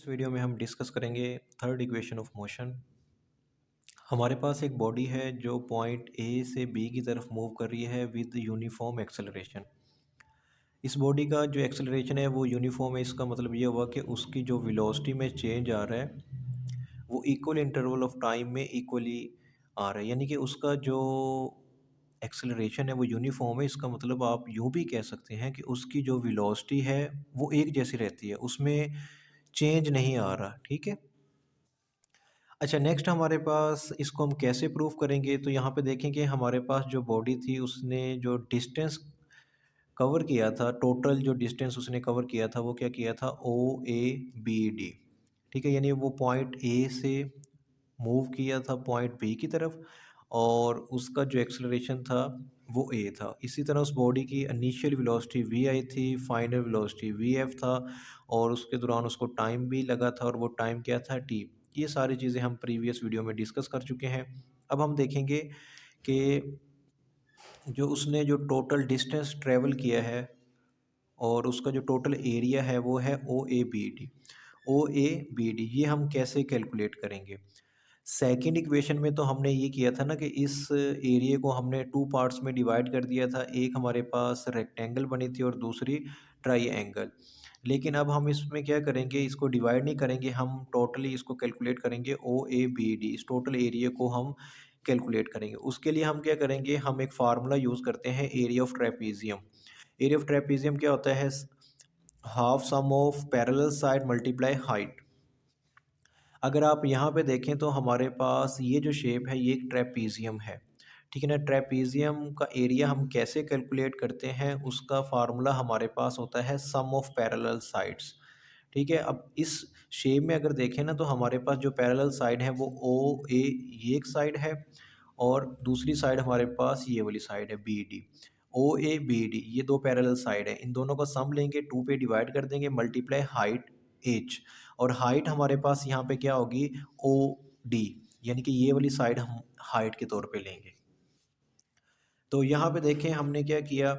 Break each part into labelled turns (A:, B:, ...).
A: इस वीडियो में हम डिस्कस करेंगे थर्ड इक्वेशन ऑफ मोशन। हमारे पास एक बॉडी है जो पॉइंट ए से बी की तरफ मूव कर रही है विद यूनिफॉर्म एक्सेलरेशन। इस बॉडी का जो एक्सेलरेशन है वो यूनिफॉर्म है। इसका मतलब ये हुआ कि उसकी जो वेलोसिटी में चेंज आ रहा है वो इक्वल इंटरवल ऑफ टाइम में इक्वली आ रहा है, यानी कि उसका जो एक्सेलरेशन है वो यूनिफॉर्म है। इसका मतलब आप यूँ भी कह सकते हैं कि उसकी जो वेलोसिटी है वो एक जैसी रहती है, उसमें चेंज नहीं आ रहा। ठीक है। अच्छा, नेक्स्ट हमारे पास इसको हम कैसे प्रूव करेंगे, तो यहाँ पे देखें कि हमारे पास जो बॉडी थी उसने जो डिस्टेंस कवर किया था, टोटल जो डिस्टेंस उसने कवर किया था वो क्या किया था, ओ ए बी डी। ठीक है, यानी वो पॉइंट ए से मूव किया था पॉइंट बी की तरफ और उसका जो एक्सेलरेशन था वो ए था। इसी तरह उस बॉडी की इनिशियल वेलोसिटी वी आई थी, फाइनल वेलोसिटी वी एफ था और उसके दौरान उसको टाइम भी लगा था और वो टाइम क्या था, टी। ये सारी चीज़ें हम प्रीवियस वीडियो में डिस्कस कर चुके हैं। अब हम देखेंगे कि जो उसने जो टोटल डिस्टेंस ट्रेवल किया है और उसका जो टोटल एरिया है वो है O A B D. O A B D ये हम कैसे कैलकुलेट करेंगे। सेकंड इक्वेशन में तो हमने ये किया था ना कि इस एरिया को हमने टू पार्ट्स में डिवाइड कर दिया था। एक हमारे पास रेक्टेंगल बनी थी और दूसरी ट्राइएंगल। लेकिन अब हम इसमें क्या करेंगे, इसको डिवाइड नहीं करेंगे, हम टोटली इसको कैलकुलेट करेंगे। ओ ए बी डी इस टोटल एरिया को हम कैलकुलेट करेंगे। उसके लिए हम क्या करेंगे, हम एक फार्मूला यूज़ करते हैं, area of trapezium. Area of trapezium क्या होता है, half sum of parallel side multiply height. अगर आप यहाँ पे देखें तो हमारे पास ये जो शेप है ये एक ट्रेपीजियम है। ठीक है ना। ट्रेपीजियम का एरिया हम कैसे कैलकुलेट करते हैं, उसका फार्मूला हमारे पास होता है सम ऑफ पैरेलल साइड्स। ठीक है। अब इस शेप में अगर देखें ना तो हमारे पास जो पैरेलल साइड है वो ओ ए ये एक साइड है और दूसरी साइड हमारे पास ये वाली साइड है B D. O A B D ये दो पैरेलल साइड है, इन दोनों का सम लेंगे, टू पे डिवाइड कर देंगे, मल्टीप्लाई हाइट एच। और हाइट हमारे पास यहाँ पे क्या होगी, ओ डी, यानी कि ये वाली साइड हम हाइट के तौर पे लेंगे। तो यहाँ पे देखें हमने क्या किया,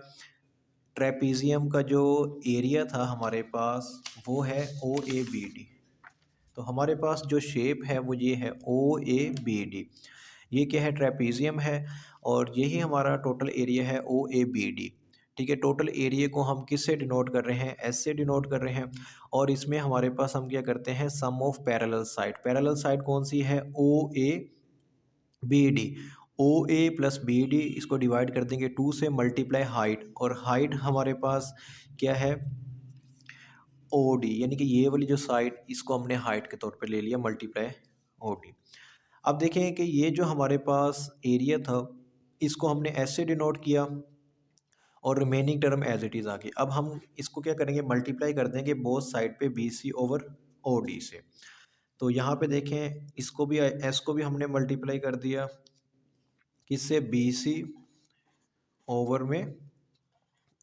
A: ट्रेपीजियम का जो एरिया था हमारे पास वो है ओ ए बी डी। तो हमारे पास जो शेप है वो ये है ओ ए बी डी। ये क्या है, ट्रेपीजियम है और यही हमारा टोटल एरिया है ओ ए बी डी। ठीक है। टोटल एरिया को हम किससे डिनोट कर रहे हैं, एस से डिनोट कर रहे हैं। और इसमें हमारे पास हम क्या करते हैं, sum of parallel side. Parallel side कौन सी है, O A B D. O A plus B D इसको डिवाइड कर देंगे टू से, मल्टीप्लाई हाइट, और हाइट हमारे पास क्या है, ओ डी, यानी कि ये वाली जो साइड इसको हमने हाइट के तौर पे ले लिया, मल्टीप्लाई ओ डी। अब देखें कि ये जो हमारे पास एरिया था इसको हमने ऐसे डिनोट किया और remaining term as it is आ गई। अब हम इसको क्या करेंगे, मल्टीप्लाई कर देंगे बोथ साइड पे B C over O D से। तो यहाँ पे देखें इसको भी, एस को भी हमने मल्टीप्लाई कर दिया किससे, बी सी ओवर में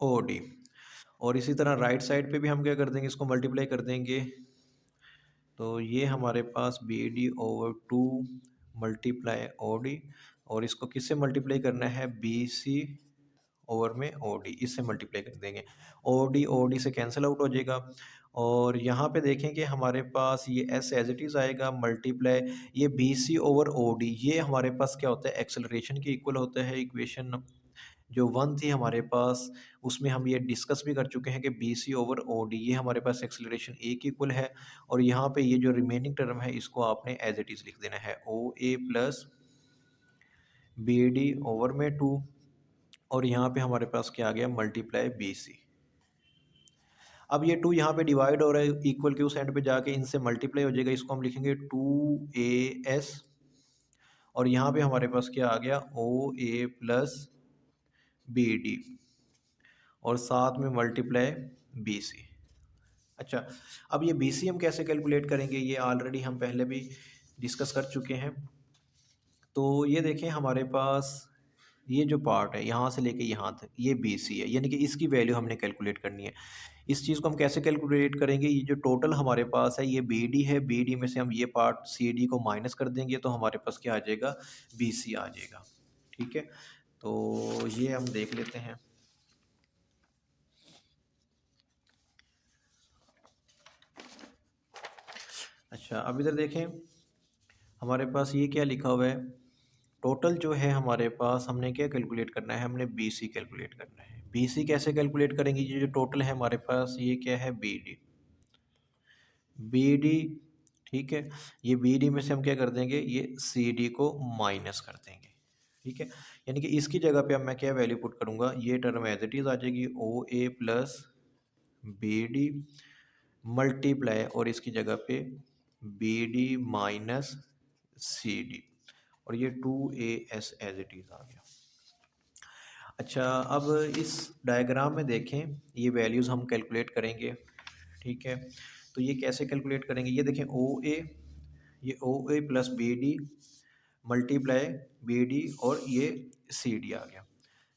A: ओ डी। और इसी तरह राइट साइड पे भी हम क्या कर देंगे, इसको मल्टीप्लाई कर देंगे। तो ये हमारे पास B D over two multiply O D, और इसको किससे मल्टीप्लाई करना है, बी सी ओवर में ओ डी, इससे मल्टीप्लाई कर देंगे। ओ डी से कैंसिल आउट हो जाएगा। और यहाँ पे देखें कि हमारे पास ये एस एज इट इज़ आएगा, मल्टीप्लाई ये B C over O D, ये हमारे पास क्या होता है, एक्सेलरेशन के इक्वल होता है। इक्वेशन जो वन थी हमारे पास उसमें हम ये डिस्कस भी कर चुके हैं कि B C over O D ये हमारे पास एक्सेलरेशन ए की इक्वल है। और यहाँ पे ये जो रिमेनिंग टर्म है इसको आपने एज इट इज़ लिख देना है, O A plus B D over में टू, और यहाँ पे हमारे पास क्या आ गया, मल्टीप्लाई बी सी। अब ये टू यहाँ पे डिवाइड हो रहा है, इक्वल के उस एंड पे जाके इनसे मल्टीप्लाई हो जाएगा, इसको हम लिखेंगे टू ए एस। और यहाँ पे हमारे पास क्या आ गया, ओ ए प्लस बी डी और साथ में मल्टीप्लाई बी सी। अच्छा, अब ये बी सी हम कैसे कैलकुलेट करेंगे, ये ऑलरेडी हम पहले भी डिस्कस कर चुके हैं। तो ये देखें हमारे पास ये जो पार्ट है यहाँ से लेके यहाँ तक ये बी सी है, यानी कि इसकी वैल्यू हमने कैलकुलेट करनी है। इस चीज़ को हम कैसे कैलकुलेट करेंगे, ये जो टोटल हमारे पास है ये बी डी है, बी डी में से हम ये पार्ट सी डी को माइनस कर देंगे तो हमारे पास क्या आ जाएगा, बी सी आ जाएगा। ठीक है। तो ये हम देख लेते हैं। अच्छा, अब इधर देखें, हमारे पास ये क्या लिखा हुआ है, टोटल जो है हमारे पास, हमने क्या कैलकुलेट करना है, हमने BC कैलकुलेट करना है। BC कैसे कैलकुलेट करेंगे, ये जो टोटल है हमारे पास, ये क्या है, BD। BD, ठीक है, ये BD में से हम क्या कर देंगे, ये CD को माइनस कर देंगे, ठीक है। यानी कि इसकी जगह पे अब मैं क्या वैल्यू पुट करूँगा, ये टर्म एज इट इज़ आ जाएगी, OA प्लस BD मल्टीप्लाई, और इसकी जगह पे BD माइनस CD, और ये 2AS एज इट इज़ आ गया। अच्छा, अब इस डायग्राम में देखें, ये वैल्यूज़ हम कैलकुलेट करेंगे, ठीक है। तो ये कैसे कैलकुलेट करेंगे, ये देखें OA, ये OA plus BD multiply BD, और ये CD आ गया।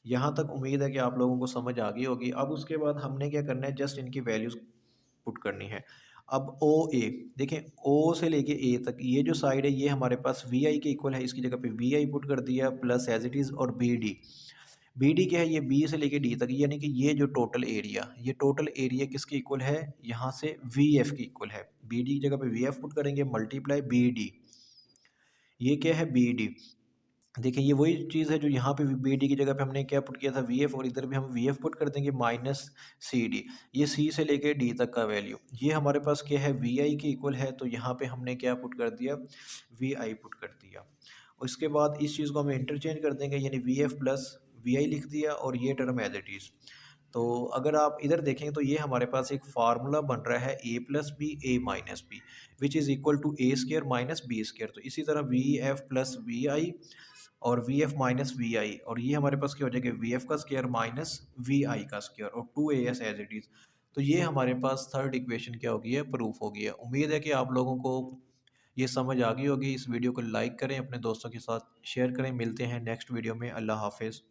A: यहाँ तक उम्मीद है कि आप लोगों को समझ आ गई होगी। अब उसके बाद हमने क्या करना है, जस्ट इनकी वैल्यूज़ पुट करनी है। अब OA देखें, O से लेके A तक ये जो साइड है, ये हमारे पास VI के इक्वल है, इसकी जगह पे VI पुट कर दिया प्लस एज इट इज़, और BD क्या है, ये B से लेके D तक, यानी कि ये जो टोटल एरिया, ये टोटल एरिया किसके इक्वल है, यहाँ से VF की इक्वल है। BD की जगह पे VF पुट करेंगे मल्टीप्लाई BD, ये क्या है BD। देखिए ये वही चीज़ है जो यहाँ पे BD की जगह पे हमने क्या पुट किया था, VF, और इधर भी हम VF पुट कर देंगे माइनस CD। ये C से लेके D तक का वैल्यू, ये हमारे पास क्या है, VI के इक्वल है, तो यहाँ पे हमने क्या पुट कर दिया, VI पुट कर दिया। और इसके बाद इस चीज़ को हमें इंटरचेंज कर देंगे, यानी VF प्लस VI लिख दिया, और ये टर्म एज इट इज़। तो अगर आप इधर देखें तो ये हमारे पास एक फार्मूला बन रहा है, A plus B A minus B, which is equal to A square minus B square. तो इसी तरह VF प्लस VI और VF माइनस VI, और ये हमारे पास क्या हो जाएगा, VF का स्क्वायर माइनस VI का स्क्वायर, और 2AS एज इट इज़। तो ये हमारे पास थर्ड इक्वेशन क्या होगी है, प्रूफ होगी है। उम्मीद है कि आप लोगों को ये समझ आ गई होगी। इस वीडियो को लाइक करें, अपने दोस्तों के साथ शेयर करें। मिलते हैं नेक्स्ट वीडियो में। अल्लाह हाफिज़।